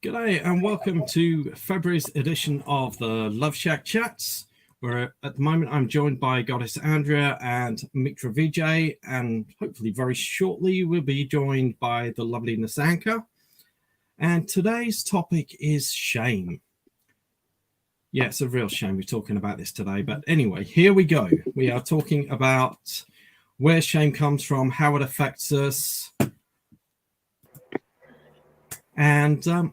G'day and welcome to February's edition of the Love Shack Chats, where at the moment I'm joined by Goddess Andrea and Mitra Vijay, and hopefully very shortly we'll be joined by the lovely Nisanka. And today's topic is shame. Yeah, it's a real shame we're talking about this today, but anyway, here we go. We are talking about where shame comes from, how it affects us, and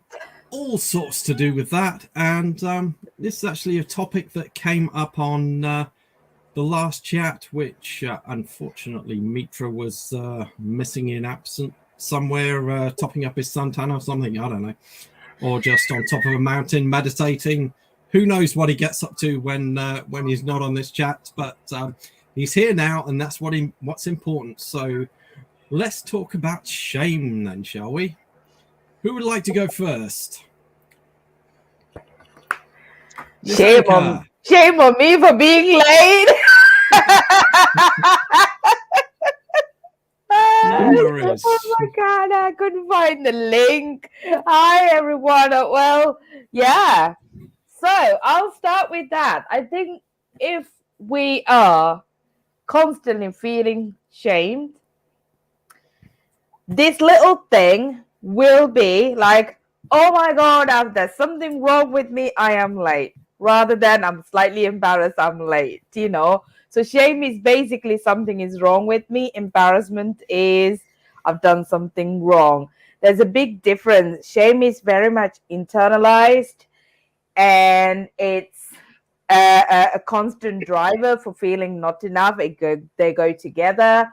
all sorts to do with that. And this is actually a topic that came up on the last chat, which unfortunately Mitra was missing in absent somewhere, topping up his suntan or something, I don't know, or just on top of a mountain meditating. Who knows what he gets up to when he's not on this chat, but he's here now, and that's what's important. So let's talk about shame then, shall we? Who would like to go first? Shame on me for being late. Oh my God, I couldn't find the link. Hi, everyone. Well, yeah. So I'll start with that. I think if we are constantly feeling shamed, this little thing will be like, oh my God, there's something wrong with me, I am late, rather than I'm slightly embarrassed, I'm late, So shame is basically something is wrong with me. Embarrassment is I've done something wrong. There's a big difference. Shame is very much internalized, and it's a constant driver for feeling not enough. They go together.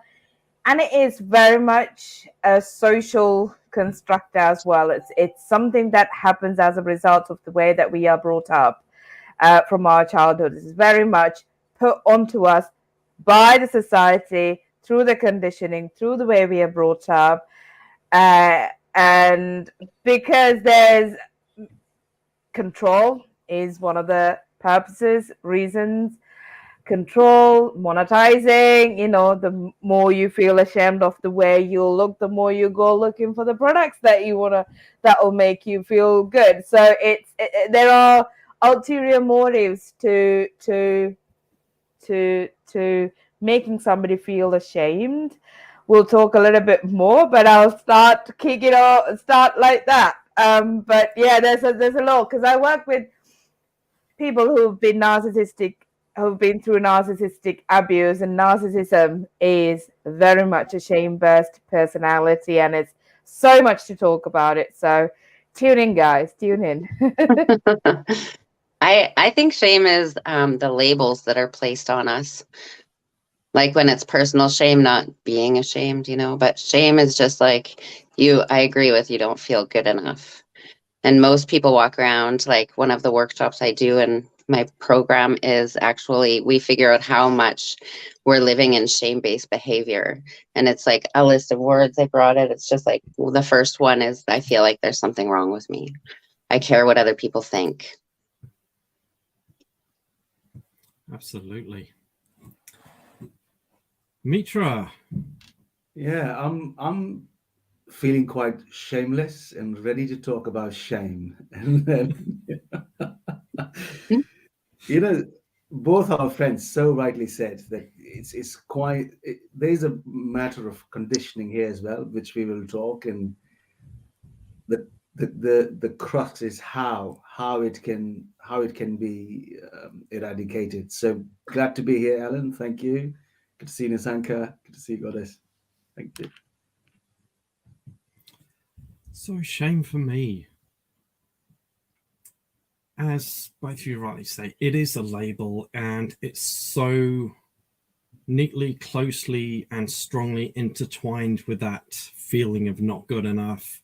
And it is very much a social construct as well. It's something that happens as a result of the way that we are brought up from our childhood. This is very much put onto us by the society, through the conditioning, through the way we are brought up. And because there's control is one of the purposes, reasons. Control, monetizing, the more you feel ashamed of the way you look, the more you go looking for the products that that will make you feel good. So there are ulterior motives to making somebody feel ashamed. We'll talk a little bit more, but I'll start like that. But yeah, there's a lot, because I work with people who've been narcissistic, who've been through narcissistic abuse, and narcissism is very much a shame-based personality, and it's so much to talk about it. So tune in, guys, tune in. I think shame is the labels that are placed on us. Like when it's personal shame, not being ashamed, but shame is just like I agree with you don't feel good enough. And most people walk around, like one of the workshops I do in my program is actually we figure out how much we're living in shame-based behavior. And it's like a list of words. I brought it. It's just like, well, the first one is I feel like there's something wrong with me. I care what other people think. Absolutely. Mitra. Yeah, I'm feeling quite shameless and ready to talk about shame. And then, both our friends so rightly said that it's quite. There's a matter of conditioning here as well, which we will talk. And the crux is how it can be eradicated. So glad to be here, Alan. Thank you. Good to see you, Nisanka. Good to see you, Goddess. Thank you. So shame for me, as both of you rightly say, it is a label, and it's so neatly, closely and strongly intertwined with that feeling of not good enough.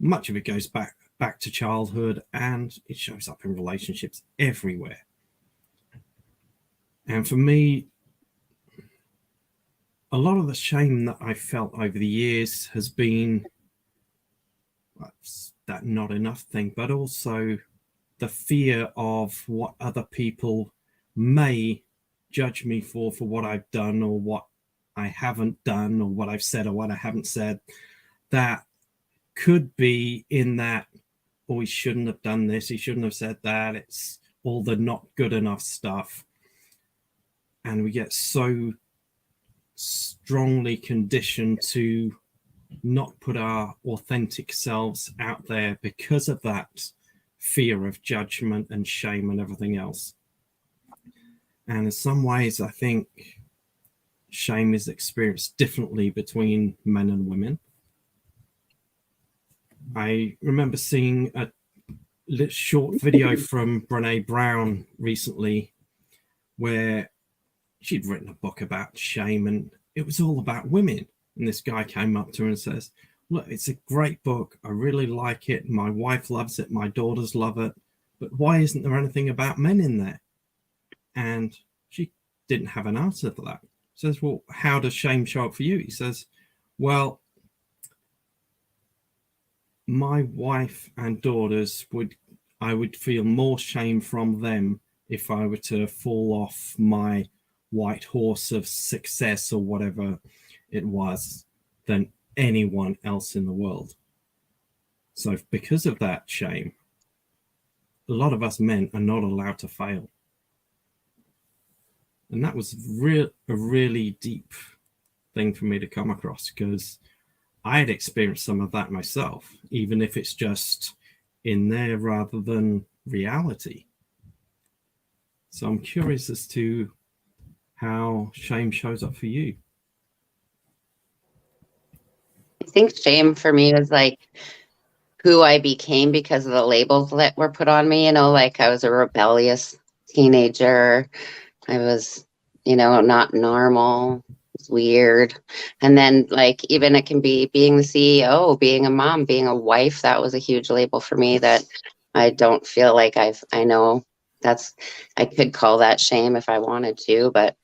Much of it goes back to childhood, and it shows up in relationships everywhere. And for me, a lot of the shame that I felt over the years has been that not enough thing, but also the fear of what other people may judge me for what I've done or what I haven't done, or what I've said or what I haven't said, that could be in that oh, he shouldn't have done this, he shouldn't have said that. It's all the not good enough stuff. And we get so strongly conditioned to not put our authentic selves out there because of that fear of judgment and shame and everything else. And in some ways, I think shame is experienced differently between men and women. I remember seeing a short video from Brené Brown recently where she'd written a book about shame, and it was all about women. And this guy came up to her and says, look, it's a great book. I really like it. My wife loves it. My daughters love it. But why isn't there anything about men in there? And she didn't have an answer for that. Says, well, how does shame show up for you? He says, well, my wife and daughters I would feel more shame from them if I were to fall off my white horse of success or whatever it was than anyone else in the world. So because of that shame, a lot of us men are not allowed to fail. And that was a really deep thing for me to come across, because I had experienced some of that myself, even if it's just in there rather than reality. So I'm curious as to how shame shows up for you. I think shame for me was like who I became because of the labels that were put on me. You know, like I was a rebellious teenager. I was, you know, not normal. It was weird. And then like even it can be being the CEO, being a mom, being a wife. That was a huge label for me that I don't feel like I know that's, I could call that shame if I wanted to, but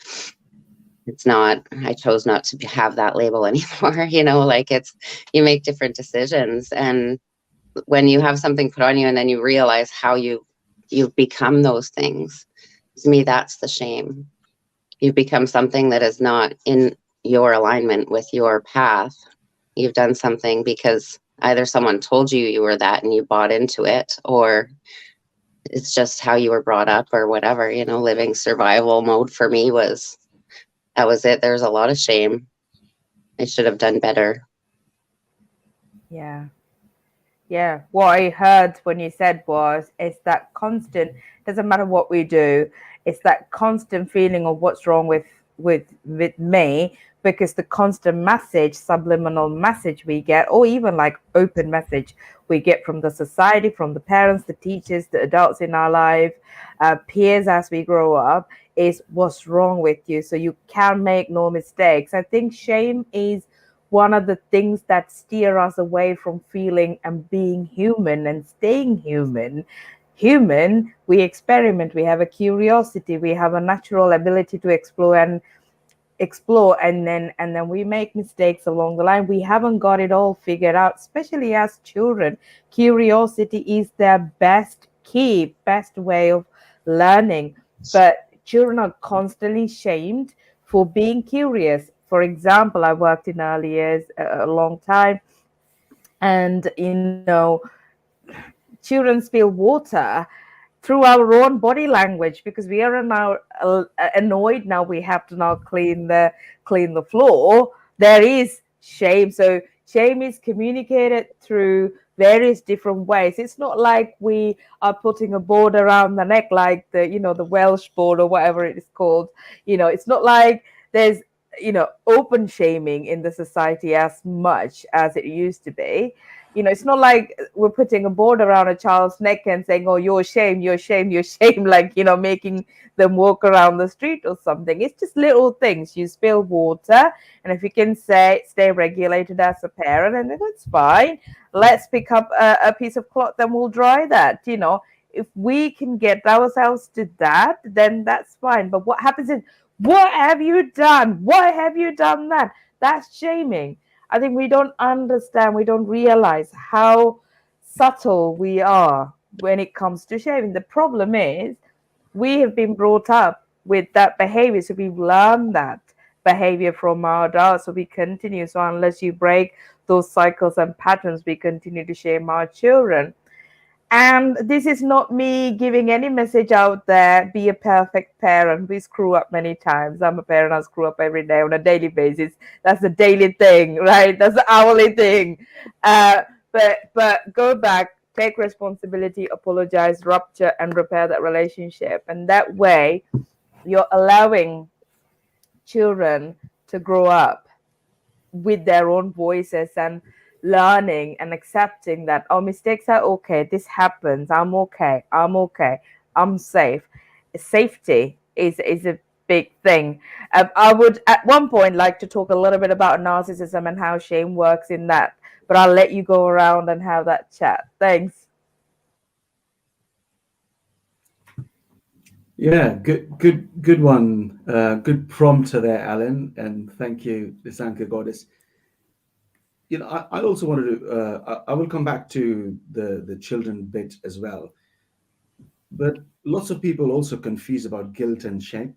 it's not. I chose not to have that label anymore. You know, like it's, you make different decisions, and when you have something put on you and then you realize how you've become those things, to me that's the shame. You've become something that is not in your alignment with your path. You've done something because either someone told you you were that and you bought into it, or it's just how you were brought up or whatever. You know, living survival mode for me was, that was it. There's a lot of shame. I should have done better. Yeah. Yeah. What I heard when you said was, it's that constant, doesn't matter what we do, it's that constant feeling of what's wrong with me, because the constant message, subliminal message we get, or even like open message we get from the society, from the parents, the teachers, the adults in our life, peers as we grow up, is what's wrong with you. So you can make no mistakes. I think shame is one of the things that steer us away from feeling and being human and staying human. We experiment, we have a curiosity, we have a natural ability to explore, and then we make mistakes along the line. We haven't got it all figured out, especially as children. Curiosity is their best key, best way of learning, but children are constantly shamed for being curious. For example, I worked in early years a long time, and children spill water through our own body language, because we are now annoyed. Now we have to now clean the floor. There is shame. So shame is communicated through various different ways. It's not like we are putting a board around the neck, like the Welsh board or whatever it is called. It's not like there's open shaming in the society as much as it used to be. It's not like we're putting a board around a child's neck and saying, oh, you're ashamed, you're ashamed, you're ashamed, like, making them walk around the street or something. It's just little things. You spill water, and if you can stay regulated as a parent, and it's fine. Let's pick up a piece of cloth and we'll dry that. If we can get ourselves to that, then that's fine. But what happens is, what have you done? Why have you done that? That's shaming. I think we don't understand, we don't realize how subtle we are when it comes to shaming. The problem is we have been brought up with that behavior. So we've learned that behavior from our adults. So we continue. So unless you break those cycles and patterns, we continue to shame our children. And this is not me giving any message out there, be a perfect parent. We screw up many times. I'm a parent, I screw up every day on a daily basis. That's the daily thing, right? That's the hourly thing. But go back, take responsibility, apologize, rupture, and repair that relationship. And that way, you're allowing children to grow up with their own voices and learning and accepting that, oh, mistakes are okay, this happens, I'm okay, I'm safe. Safety is a big thing. I would at one point like to talk a little bit about narcissism and how shame works in that, but I'll let you go around and have that chat. Thanks. Yeah, good one. Good prompter there, Alan, and thank you, Nisanka Goddess. You know, I also wanted to. I will come back to the children bit as well, but lots of people also confuse about guilt and shame.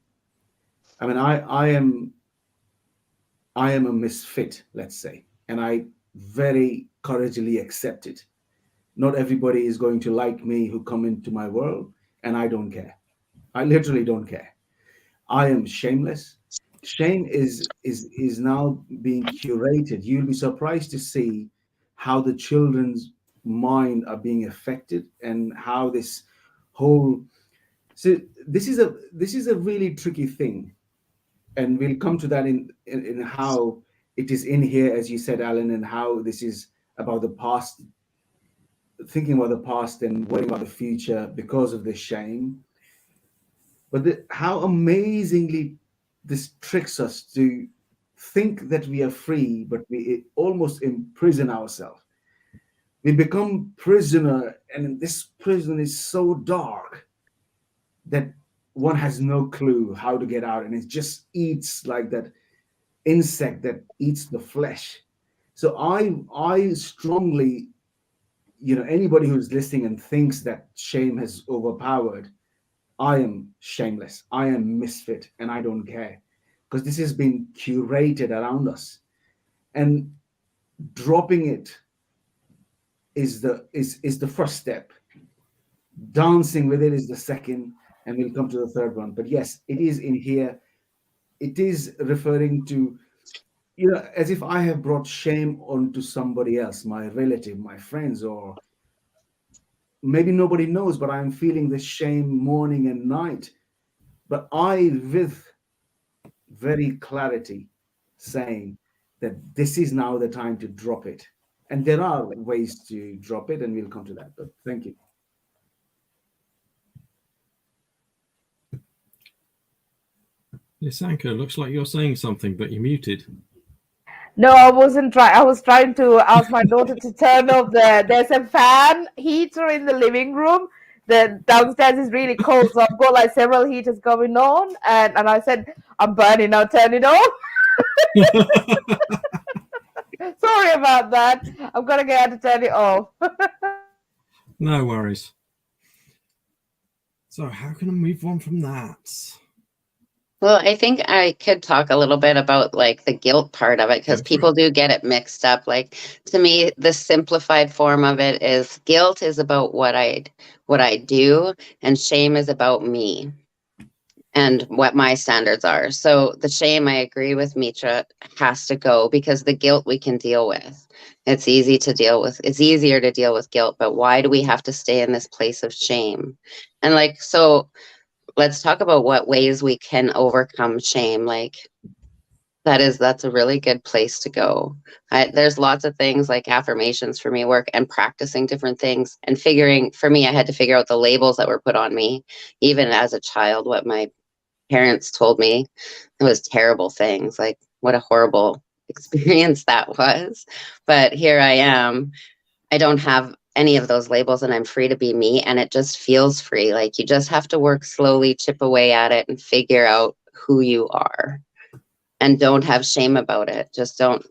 I mean, I am a misfit, let's say, and I very courageously accept it. Not everybody is going to like me who come into my world, and I don't care. I literally don't care. I am shameless. Shame is now being curated. You'll be surprised to see how the children's mind are being affected and how this whole so this is a really tricky thing, and we'll come to that in how it is in here, as you said, Alan, and how this is about the past, thinking about the past and worrying about the future because of this shame. But how amazingly this tricks us to think that we are free, but we almost imprison ourselves. We become prisoner, and this prison is so dark that one has no clue how to get out, and it just eats like that insect that eats the flesh. So I strongly, you know, anybody who's listening and thinks that shame has overpowered, I am shameless, I am misfit, and I don't care, because this has been curated around us, and dropping it is the first step. Dancing with it is the second, and we'll come to the third one. But yes, it is in here. It is referring to, you know, as if I have brought shame onto somebody else, my relative, my friends, or maybe nobody knows, but I'm feeling the shame morning and night. But I, with very clarity, saying that this is now the time to drop it. And there are ways to drop it, and we'll come to that. But thank you. Nisanka, looks like you're saying something, but you're muted. No, I wasn't trying. I was trying to ask my daughter to turn off there's a fan heater in the living room. The downstairs is really cold, so I've got like several heaters going on, and I said, I'm burning now, turn it off. Sorry about that. I'm gonna get her to turn it off. No worries. So how can I move on from that? Well, I think I could talk a little bit about like the guilt part of it, because people do get it mixed up. Like, to me, the simplified form of it is guilt is about what I do, and shame is about me and what my standards are. So the shame, I agree with Mitra, has to go, because the guilt we can deal with. It's easy to deal with. It's easier to deal with guilt, but why do we have to stay in this place of shame? And like, so let's talk about what ways we can overcome shame. Like, that's a really good place to go. There's lots of things like affirmations for me work, and practicing different things, and for me, I had to figure out the labels that were put on me, even as a child, what my parents told me. It was terrible things, like what a horrible experience that was. But here I am. I don't have any of those labels, and I'm free to be me, and it just feels free. Like, you just have to work slowly, chip away at it, and figure out who you are, and don't have shame about it. Just don't.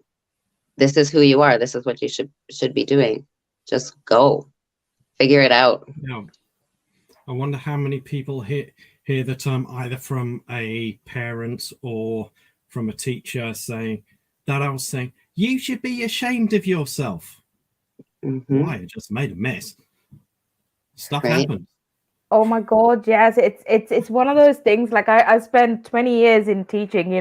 This is who you are. This is what you should be doing. Just go figure it out. Now, I wonder how many people hear the term either from a parent or from a teacher saying that. I was saying, you should be ashamed of yourself. Mm-hmm. Why? I just made a mess. Stuff Right. happens. Oh my God, yes. It's one of those things. Like I spent 20 years in teaching,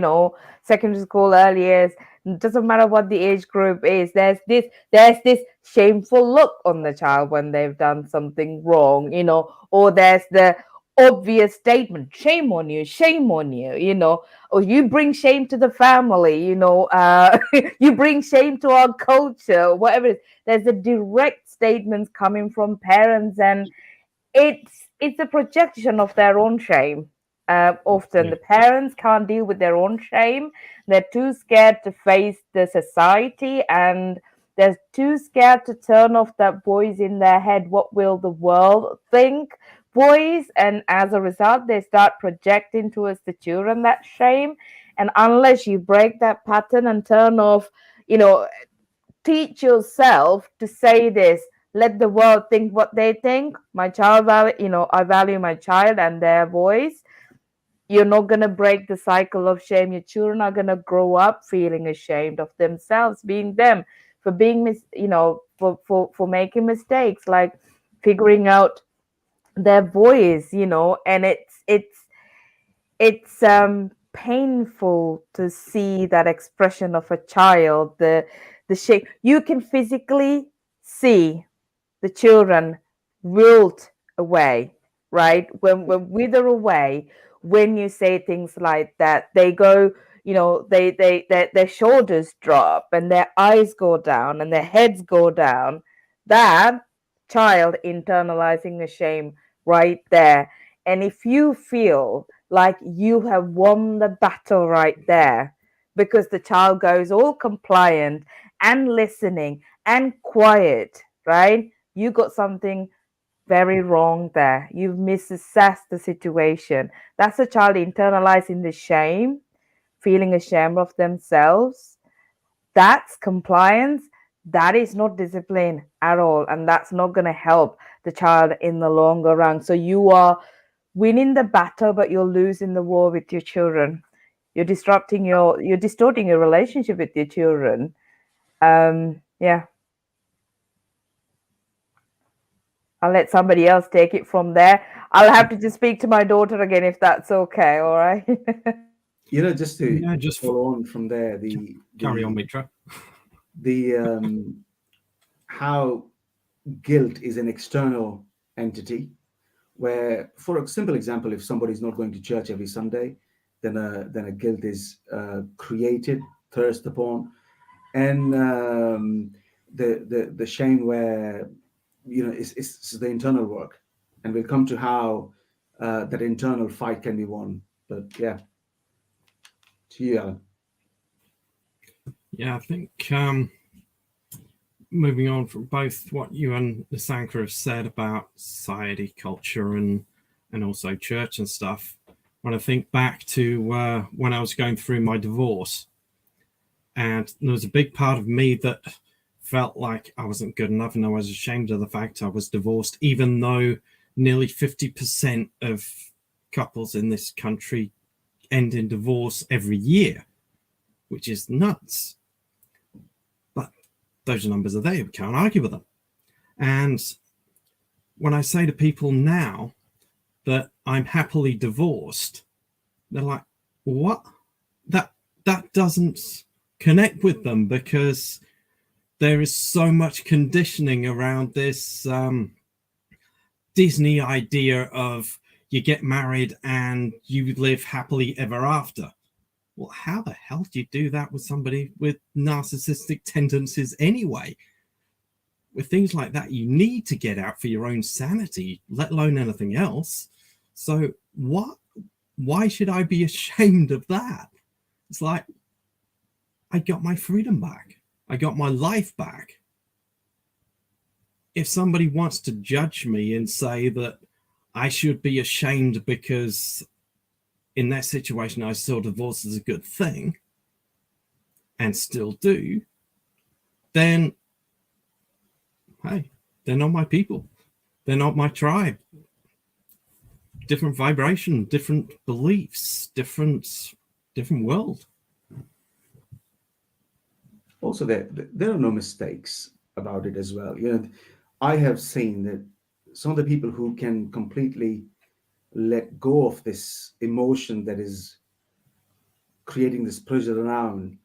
secondary school, early years. It doesn't matter what the age group is. There's this shameful look on the child when they've done something wrong, or there's the obvious statement, shame on you, or you bring shame to the family, you bring shame to our culture, whatever it is. There's the direct statements coming from parents, and it's a projection of their own shame. Often Yeah. the parents can't deal with their own shame. They're too scared to face the society, and they're too scared to turn off that voice in their head. What will the world think? Voice, and as a result, they start projecting towards the children that shame. And unless you break that pattern and turn off, you know, teach yourself to say this, let the world think what they think. My child value, I value my child and their voice. You're not going to break the cycle of shame. Your children are going to grow up feeling ashamed of themselves, being them, for being for making mistakes, like figuring out their voice, and it's painful to see that expression of a child, the shape. You can physically see the children wilt away, right? When wither away, when you say things like that, they go, their shoulders drop and their eyes go down and their heads go down. That child internalizing the shame right there. And if you feel like you have won the battle right there, because the child goes all compliant and listening and quiet, right? You got something very wrong there. You've misassessed the situation. That's a child internalizing the shame, feeling ashamed of themselves. That's compliance. That is not discipline at all. And that's not going to help the child in the longer run. So you are winning the battle, but you're losing the war with your children. You're distorting your relationship with your children. Yeah. I'll let somebody else take it from there. I'll have to just speak to my daughter again if that's okay. All right. Just to Yeah, just follow on from there, carry on, Mitra. How guilt is an external entity, where, for a simple example, if somebody is not going to church every Sunday, then a guilt is created, thrust upon, and the shame where it's the internal work, and we'll come to how that internal fight can be won. But yeah, to you, Alan. Yeah, I think moving on from both what you and Nisanka have said about society, culture, and also church and stuff, when I think back to when I was going through my divorce, and there was a big part of me that felt like I wasn't good enough, and I was ashamed of the fact I was divorced, even though nearly 50% of couples in this country end in divorce every year, which is nuts. But those numbers are there. We can't argue with them. And when I say to people now that I'm happily divorced, they're like, what? That doesn't connect with them, because there is so much conditioning around this Disney idea of you get married and you live happily ever after. Well, how the hell do you do that with somebody with narcissistic tendencies anyway? With things like that, you need to get out for your own sanity, let alone anything else. So why should I be ashamed of that? It's like, I got my freedom back. I got my life back. If somebody wants to judge me and say that I should be ashamed because in that situation I saw divorce as a good thing, and still do, then, hey, they're not my people. They're not my tribe. Different vibration, different beliefs, different world. Also, there are no mistakes about it as well. I have seen that some of the people who can completely let go of this emotion that is creating this pressure around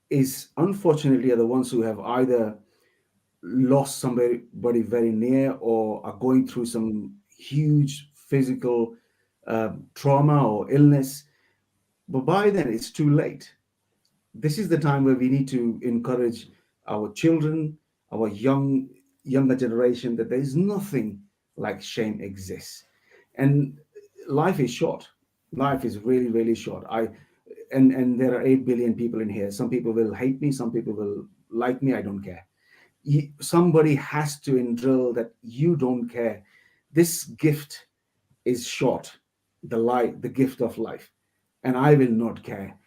is unfortunately are the ones who have either lost somebody very near or are going through some huge physical trauma or illness. But by then it's too late. This is the time where we need to encourage our children, our younger generation, that there is nothing like shame exists. And life is short. Life is really, really short. And there are 8 billion people in here. Some people will hate me, some people will like me, I don't care. Somebody has to indrill that you don't care. This gift is short, the gift of life, and I will not care.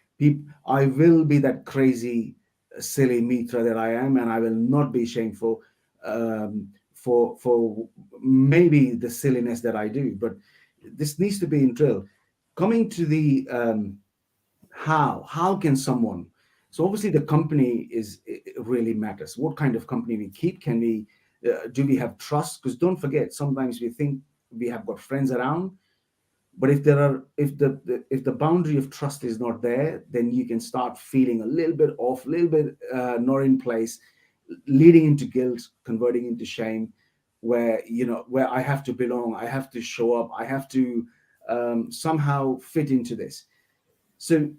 I will be that crazy, silly Mitra that I am, and I will not be shameful for maybe the silliness that I do. But this needs to be drilled. Coming to the how can someone? So obviously the company it really matters. What kind of company we keep? Can we do we have trust? Because don't forget, sometimes we think we have got friends around, but if the boundary of trust is not there, then you can start feeling a little bit off, a little bit not in place, leading into guilt, converting into shame, where I have to belong, I have to show up, I have to somehow fit into this. So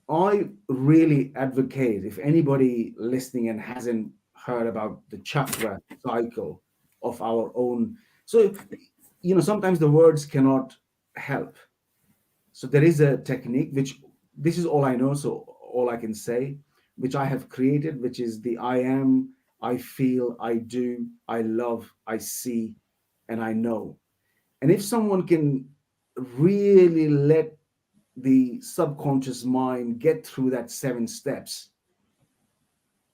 I really advocate, if anybody listening and hasn't heard about the chakra cycle of our own, so sometimes the words cannot help. So there is a technique, which this is all I know, so all I can say, which I have created, which is the I am, I feel, I do, I love, I see, and I know. And if someone can really let the subconscious mind get through that 7 steps,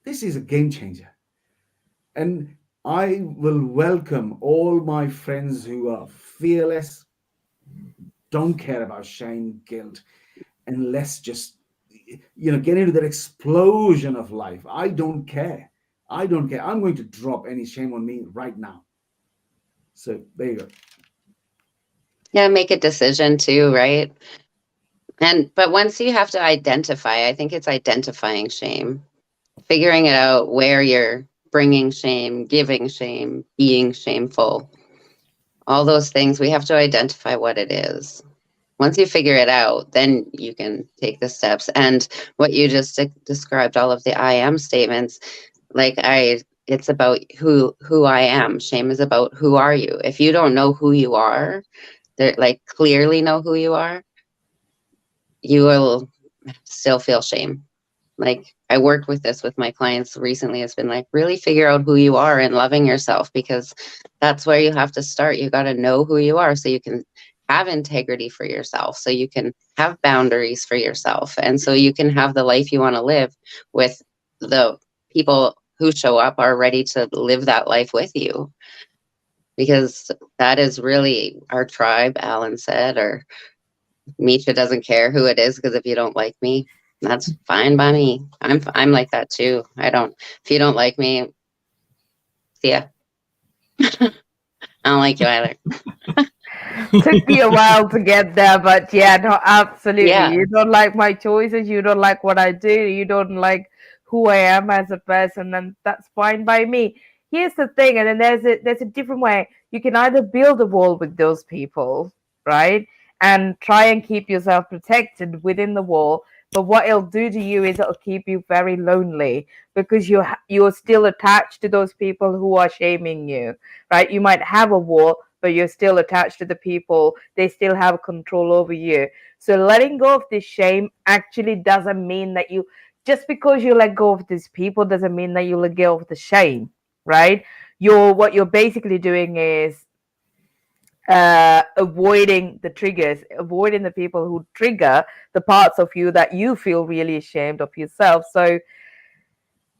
this is a game changer. And I will welcome all my friends who are fearless, don't care about shame, guilt, and let's just get into that explosion of life. I don't care. I'm going to drop any shame on me right now. So there you go. Yeah, make a decision too, right? But once you have to identify, I think it's identifying shame, figuring it out where you're bringing shame, giving shame, being shameful, all those things. We have to identify what it is. Once you figure it out, then you can take the steps. And what you just described, all of the I am statements, it's about who I am. Shame is about who are you. If you don't know who you are, clearly know who you are, you will still feel shame. I worked with this with my clients recently. It's been really figure out who you are and loving yourself, because that's where you have to start. You got to know who you are so you can have integrity for yourself, so you can have boundaries for yourself, and so you can have the life you want to live with the people who show up are ready to live that life with you, because that is really our tribe, Alan said, or Mitra doesn't care who it is, because if you don't like me, that's fine by me. I'm like that too. If you don't like me, see ya. I don't like you either. Took me a while to get there, but yeah, no, absolutely. Yeah. You don't like my choices, you don't like what I do, you don't like who I am as a person, and that's fine by me. Here's the thing, and then there's a different way. You can either build a wall with those people, right, and try and keep yourself protected within the wall. But what it'll do to you is it'll keep you very lonely, because you're still attached to those people who are shaming you, right? You might have a wall, but you're still attached to the people. They still have control over you. So letting go of this shame actually doesn't mean that just because you let go of these people doesn't mean that you let go of the shame, right? What you're basically doing is avoiding the triggers, avoiding the people who trigger the parts of you that you feel really ashamed of yourself. So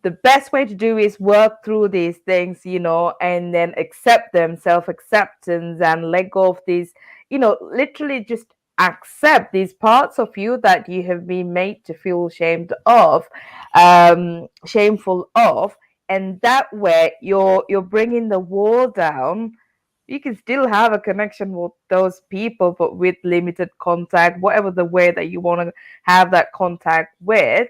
the best way to do is work through these things, and then accept them, self-acceptance, and let go of these, literally just accept these parts of you that you have been made to feel shameful of, and that way you're bringing the wall down. You can still have a connection with those people, but with limited contact, whatever the way that you want to have that contact with.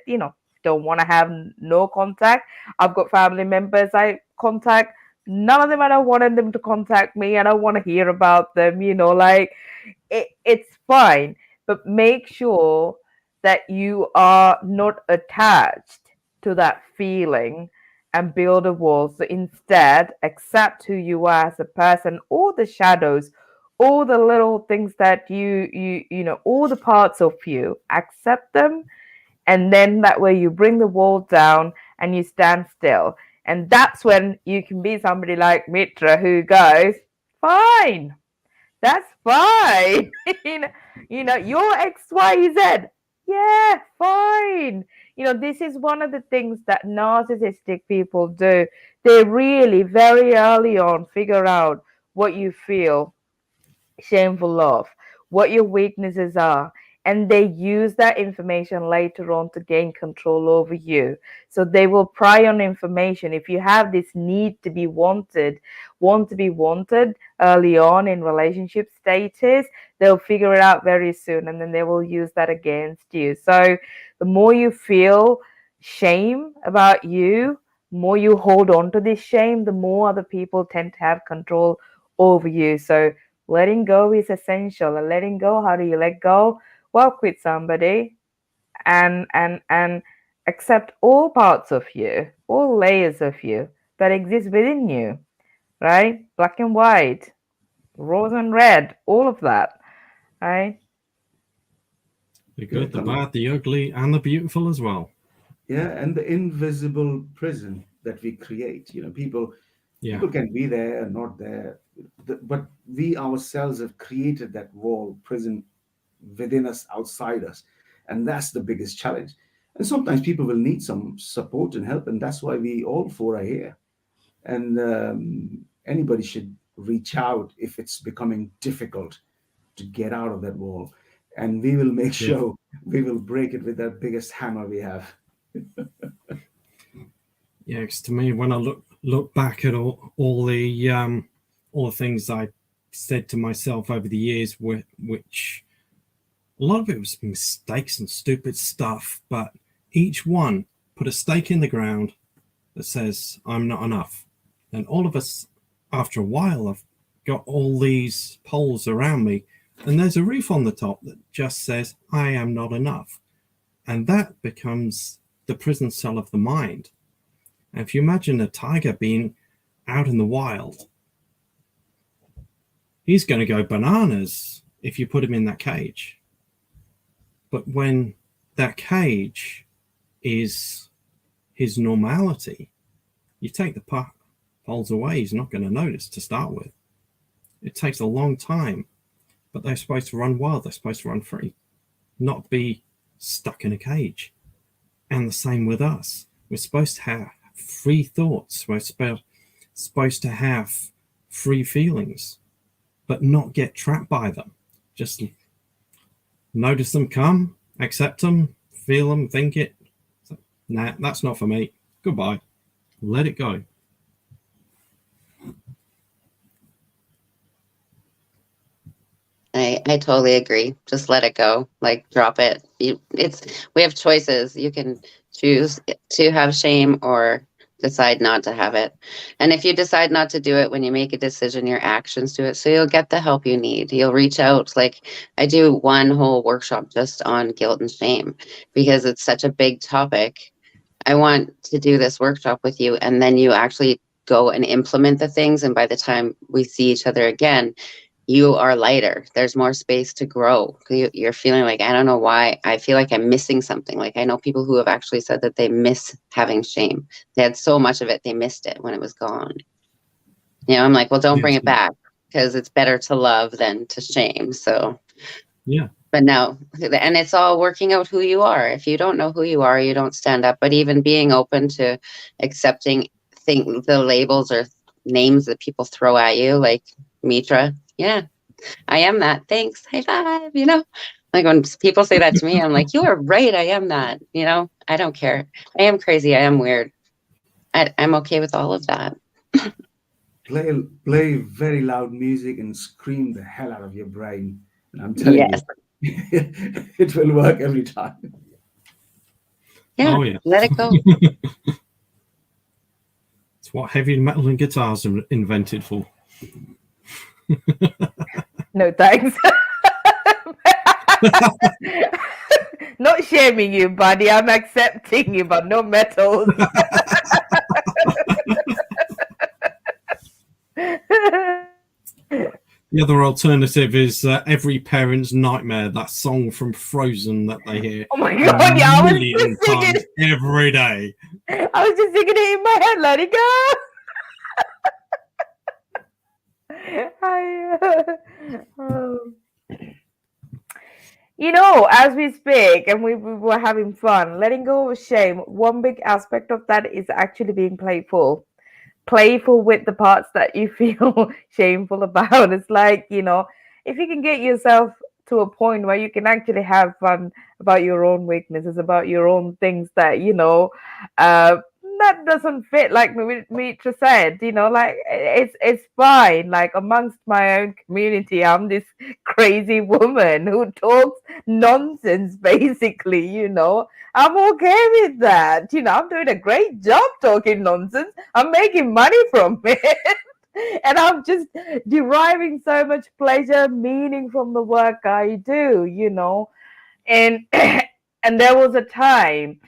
Don't want to have no contact. I've got family members I contact. None of them, I don't want them to contact me. I don't want to hear about them. Like it's fine, but make sure that you are not attached to that feeling and build a wall. So instead, accept who you are as a person, all the shadows, all the little things that all the parts of you, accept them. And then that way you bring the wall down and you stand still. And that's when you can be somebody like Mitra who goes, fine, that's fine. Your XYZ. Yeah, fine. This is one of the things that narcissistic people do. They really very early on figure out what you feel shameful of, what your weaknesses are, and they use that information later on to gain control over you. So they will pry on information. If you have this need to be wanted, want to be wanted early on in relationship status, they'll figure it out very soon, and then they will use that against you. So the more you feel shame about you, more you hold on to this shame, the more other people tend to have control over you. So letting go is essential. And letting go, how do you let go? Work with somebody and accept all parts of you, all layers of you that exist within you, right? Black and white, rose and red, all of that, right? The good, the bad, the ugly, and the beautiful as well. Yeah, and the invisible prison that we create. People can be there and not there, but we ourselves have created that wall, prison within us, outside us, and that's the biggest challenge. And sometimes people will need some support and help, and that's why we all four are here. And anybody should reach out if it's becoming difficult to get out of that wall, and we will make sure we will break it with that biggest hammer we have. Yeah, because to me, when I look back at all the things I said to myself over the years, which a lot of it was mistakes and stupid stuff, but each one put a stake in the ground that says I'm not enough. And all of us, after a while, I've got all these poles around me, and there's a roof on the top that just says I am not enough. And that becomes the prison cell of the mind. And if you imagine a tiger being out in the wild, he's going to go bananas if you put him in that cage. But when that cage is his normality, you take the poles away, he's not going to notice to start with. It takes a long time, but they're supposed to run wild, they're supposed to run free, not be stuck in a cage. And the same with us. We're supposed to have free thoughts, we're supposed to have free feelings, but not get trapped by them. Just notice them come, accept them, feel them, think it. Nah, that's not for me. Goodbye. Let it go. I totally agree. Just let it go. Like, drop it. We have choices. You can choose to have shame or decide not to have it. And if you decide not to do it, when you make a decision, your actions do it. So you'll get the help you need. You'll reach out. Like, I do one whole workshop just on guilt and shame because it's such a big topic. I want to do this workshop with you, and then you actually go and implement the things. And by the time we see each other again, you are lighter. There's more space to grow. You're feeling like, I don't know why. I feel like I'm missing something. Like, I know people who have actually said that they miss having shame. They had so much of it, they missed it when it was gone. I'm like, well, don't bring it back, because it's better to love than to shame. So, yeah. But now, and it's all working out who you are. If you don't know who you are, you don't stand up. But even being open to accepting the labels or names that people throw at you, like Mitra. Yeah, I am that. Thanks. High five. Like when people say that to me, I'm like, you are right. I am that. I don't care. I am crazy. I am weird. I'm okay with all of that. Play very loud music and scream the hell out of your brain. And I'm telling Yes. you, it will work every time. Yeah. Oh, yeah. Let it go. It's what heavy metal and guitars are invented for. No thanks. Not shaming you, buddy. I'm accepting you, but no metals. The other alternative is every parent's nightmare, that song from Frozen that they hear Oh my god, yeah, I a was million just singing. times every day. I was just singing it in my head. Let it go. You know, as we speak and we were having fun, letting go of shame, one big aspect of that is actually being playful. Playful with the parts that you feel shameful about. It's like, you know, if you can get yourself to a point where you can actually have fun about your own weaknesses, about your own things that, you know, that doesn't fit, like Mitra said, you know, like it's fine. Like amongst my own community, I'm this crazy woman who talks nonsense, basically, you know. I'm okay with that. You know, I'm doing a great job talking nonsense. I'm making money from it. And I'm just deriving so much pleasure, meaning from the work I do, you know. And and there was a time,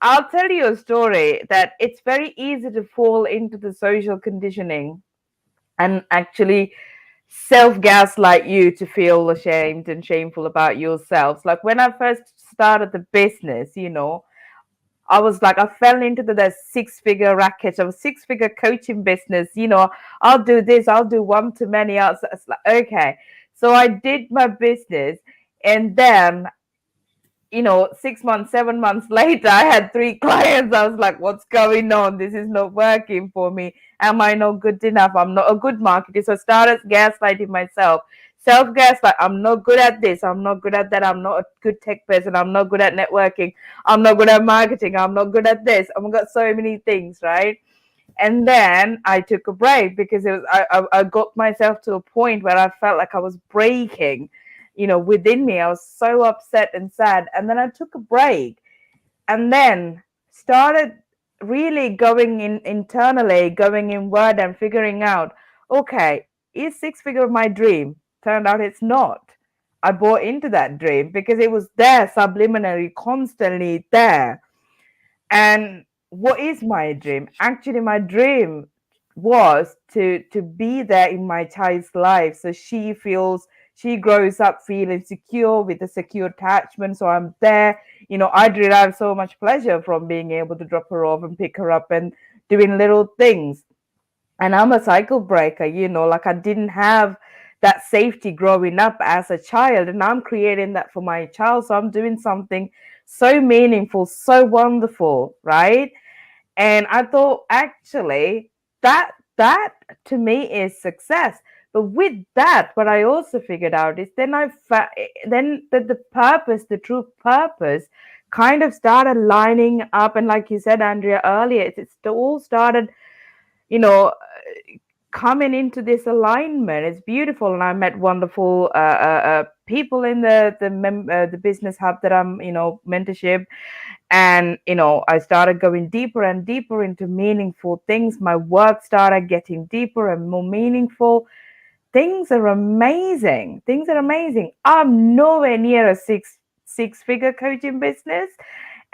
I'll tell you a story that it's very easy to fall into the social conditioning and actually self-gaslight you to feel ashamed and shameful about yourselves. Like when I first started the business, you know, I was like, I fell into the six-figure racket of a six-figure coaching business. You know, I'll do this, I'll do one to many else. It's like, okay. So I did my business, and then, you know, 6 months, 7 months later, I had 3 clients. I was like, what's going on? This is not working for me. Am I not good enough? I'm not a good marketer. So I started gaslighting myself. Self-gaslight. I'm not good at this. I'm not good at that. I'm not a good tech person. I'm not good at networking. I'm not good at marketing. I'm not good at this. I've got so many things, right? And then I took a break because it was I got myself to a point where I felt like I was breaking, you know, within me. I was so upset and sad. And then I took a break and then started really going in internally, going inward and figuring out, okay, is six-figure my dream? Turned out it's not. I bought into that dream because it was there subliminally, constantly there. And what is my dream? Actually, my dream was to be there in my child's life, so she grows up feeling secure with a secure attachment. So I'm there. You know, I derive so much pleasure from being able to drop her off and pick her up and doing little things. And I'm a cycle breaker, you know, like I didn't have that safety growing up as a child, and I'm creating that for my child. So I'm doing something so meaningful, so wonderful, right? And I thought, actually, that to me is success. But with that, what I also figured out is then the purpose, the true purpose, kind of started lining up. And like you said, Andrea, earlier, it's all started, you know, coming into this alignment. It's beautiful, and I met wonderful people in the business hub that I'm, you know, mentorship. And, you know, I started going deeper and deeper into meaningful things. My work started getting deeper and more meaningful. Things are amazing. Things are amazing. I'm nowhere near a six-figure coaching business,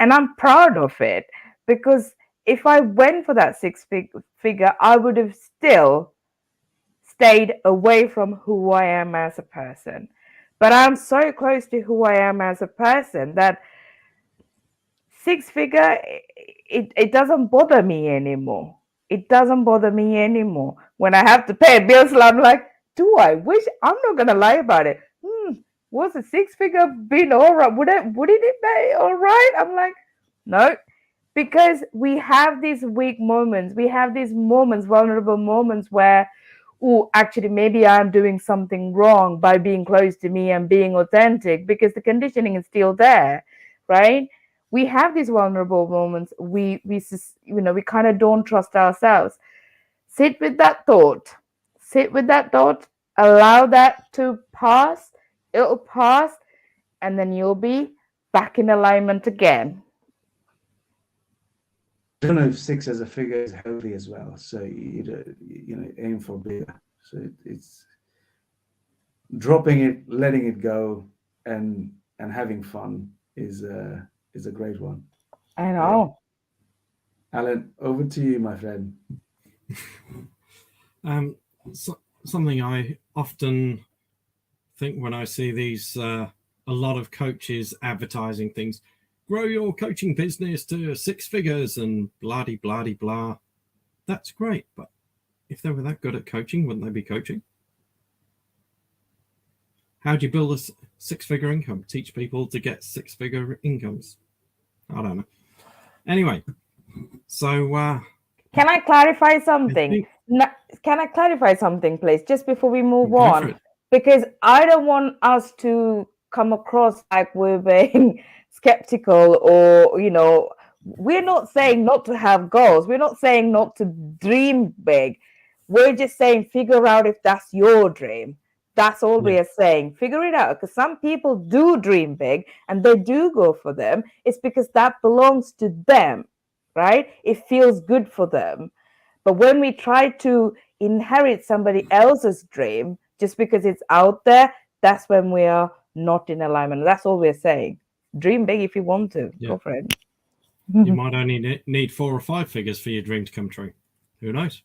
and I'm proud of it, because if I went for that six-figure, I would have still stayed away from who I am as a person. But I'm so close to who I am as a person that six-figure, it doesn't bother me anymore. It doesn't bother me anymore. When I have to pay bills, I'm like, do I wish? I'm not gonna lie about it. Was a six-figure been all right? Wouldn't it be all right? I'm like, no, because we have these weak moments. We have these moments, vulnerable moments where, oh, actually, maybe I'm doing something wrong by being close to me and being authentic, because the conditioning is still there, right? we have these vulnerable moments. We kind of don't trust ourselves. Sit with that thought. Sit with that thought. Allow that to pass. It'll pass, and then you'll be back in alignment again. I don't know if 6 as a figure is healthy as well. So aim for bigger. So it's dropping it, letting it go, and having fun is a great one. I know. Alan, over to you, my friend. Something I often think when I see these, a lot of coaches advertising things, grow your coaching business to 6 figures and blah. That's great, but if they were that good at coaching, wouldn't they be coaching? How do you build a 6-figure income? Teach people to get 6-figure incomes? I don't know. Anyway, so can I clarify something? Can I clarify something, please, just before we move on? Because I don't want us to come across like we're being skeptical, or we're not saying not to have goals. We're not saying not to dream big. We're just saying figure out if that's your dream. That's all we are saying. Figure it out, because some people do dream big and they do go for them. It's because that belongs to them, right? It feels good for them. But when we try to inherit somebody else's dream just because it's out there, that's when we are not in alignment. That's all we're saying. Dream big if you want to. Yeah. Go for it. You might only need 4 or 5 figures for your dream to come true. Who knows?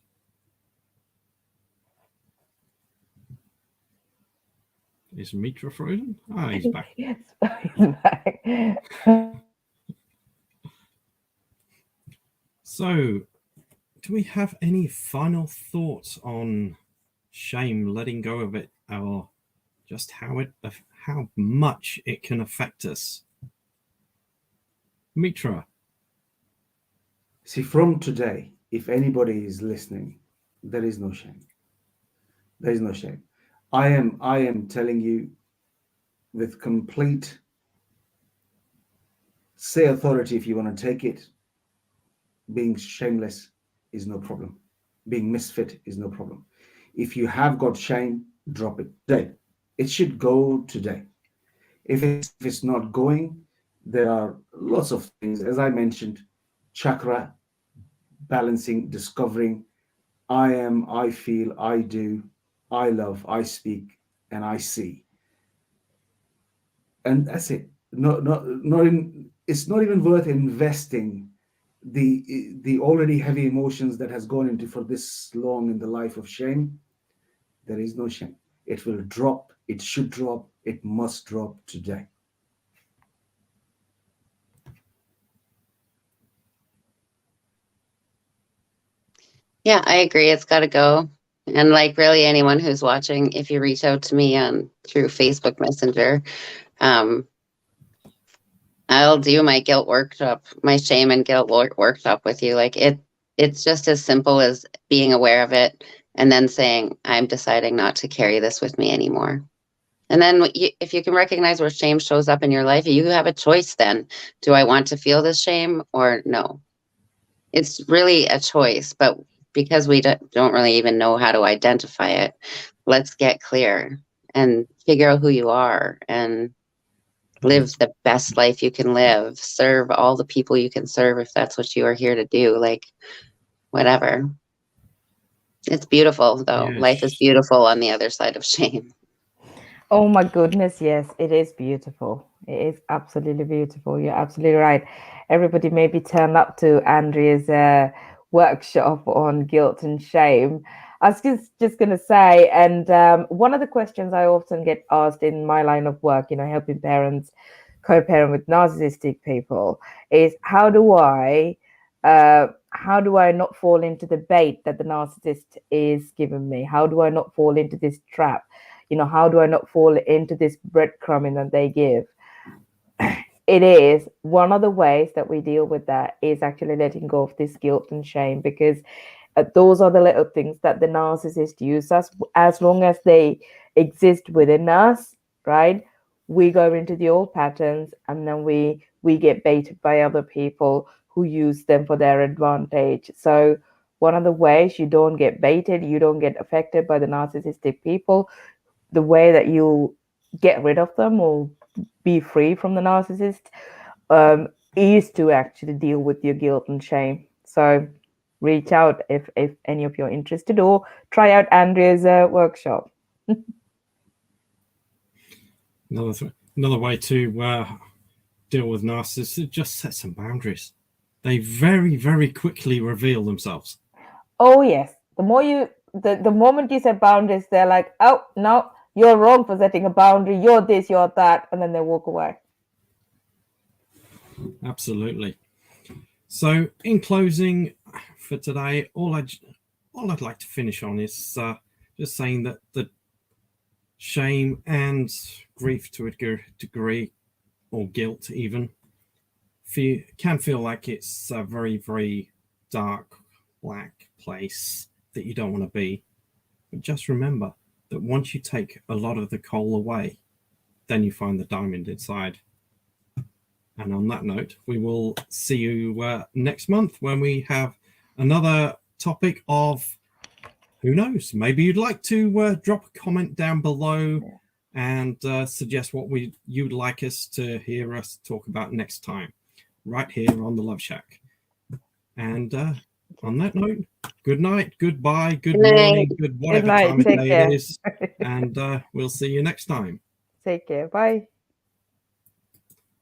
Is Mitra frozen? Ah, he's back. Yes, he's back. So, do we have any final thoughts on shame, letting go of it, or just how much it can affect us? Mitra. See, from today, if anybody is listening, there is no shame. There is no shame. I am telling you with complete, say, authority, if you want to take it, being shameless is no problem. Being misfit is no problem. If you have got shame, drop it today. It should go today. If it's not going, there are lots of things, as I mentioned, chakra, balancing, discovering, I am, I feel, I do, I love, I speak, and I see. And that's it. It's not even worth investing the already heavy emotions that has gone into for this long in the life of shame. There is no shame. It will drop. It should drop. It must drop today. Yeah, I agree. It's got to go. And like really anyone who's watching, if you reach out to me through Facebook Messenger, I'll do my guilt workshop, my shame and guilt workshop with you. Like it's just as simple as being aware of it and then saying, I'm deciding not to carry this with me anymore. And then if you can recognize where shame shows up in your life, you have a choice then. Do I want to feel this shame or no? It's really a choice, but because we don't really even know how to identify it, let's get clear and figure out who you are and live the best life you can live. Serve all the people you can serve if that's what you are here to do. Like, whatever. It's beautiful, though. Yes. Life is beautiful on the other side of shame. Oh my goodness, yes, it is beautiful. It is absolutely beautiful. You're absolutely right. Everybody maybe turn up to Andrea's workshop on guilt and shame. I was just going to say, and one of the questions I often get asked in my line of work, helping parents co-parent with narcissistic people, is how do I not fall into the bait that the narcissist is giving me? How do I not fall into this trap? How do I not fall into this breadcrumbing that they give? It is one of the ways that we deal with that is actually letting go of this guilt and shame, because those are the little things that the narcissist uses us. As long as they exist within us, right? We go into the old patterns and then we we get baited by other people who use them for their advantage. So one of the ways you don't get baited, you don't get affected by the narcissistic people, the way that you get rid of them or be free from the narcissist is to actually deal with your guilt and shame. So reach out if any of you are interested, or try out Andrea's workshop. Another way to deal with narcissists is just set some boundaries. They very, very quickly reveal themselves. Oh yes, the moment you set boundaries, they're like, oh no, you're wrong for setting a boundary, you're this, you're that, and then they walk away. Absolutely. So in closing for today, all I'd like to finish on is just saying that the shame and grief to a degree, or guilt even, can feel like it's a very, very dark, black place that you don't want to be. But just remember that once you take a lot of the coal away, then you find the diamond inside. And on that note, we will see you next month when we have another topic of, who knows, maybe you'd like to drop a comment down below and suggest what you'd like us to hear us talk about next time, right here on the Love Shack. And on that note, good night, goodbye, good morning, good whatever time of day it is. And we'll see you next time. Take care. Bye.